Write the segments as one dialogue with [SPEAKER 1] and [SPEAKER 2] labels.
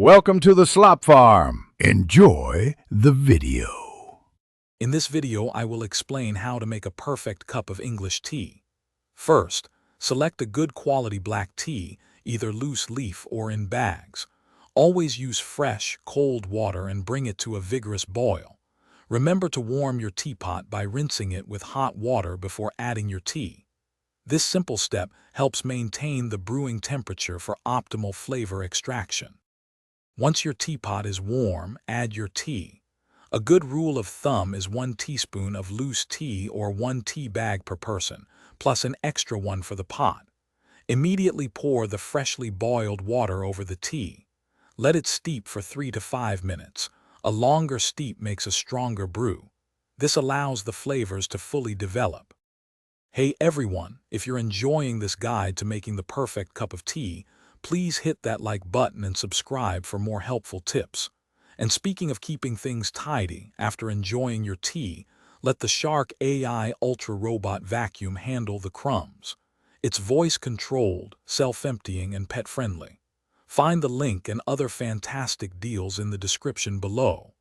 [SPEAKER 1] Welcome to the Slop Farm. Enjoy the video.
[SPEAKER 2] In this video, I will explain how to make a perfect cup of English tea. First, select a good quality black tea, either loose leaf or in bags. Always use fresh, cold water and bring it to a vigorous boil. Remember to warm your teapot by rinsing it with hot water before adding your tea. This simple step helps maintain the brewing temperature for optimal flavor extraction. Once your teapot is warm, add your tea. A good rule of thumb is 1 teaspoon of loose tea or 1 tea bag per person, plus an extra one for the pot. Immediately pour the freshly boiled water over the tea. Let it steep for 3 to 5 minutes. A longer steep makes a stronger brew. This allows the flavors to fully develop. Hey everyone, if you're enjoying this guide to making the perfect cup of tea, please hit that like button and subscribe for more helpful tips. And speaking of keeping things tidy, after enjoying your tea, let the Shark AI Ultra Robot Vacuum handle the crumbs. It's voice-controlled, self-emptying, and pet-friendly. Find the link and other fantastic deals in the description below.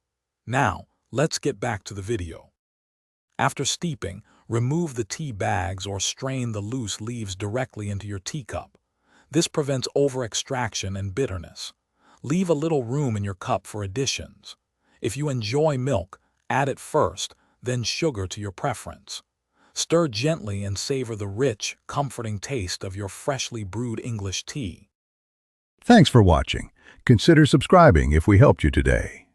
[SPEAKER 2] Now, let's get back to the video. After steeping, remove the tea bags or strain the loose leaves directly into your teacup. This prevents over-extraction and bitterness. Leave a little room in your cup for additions. If you enjoy milk, add it first, then sugar to your preference. Stir gently and savor the rich, comforting taste of your freshly brewed English tea.
[SPEAKER 1] Thanks for watching. Consider subscribing if we helped you today.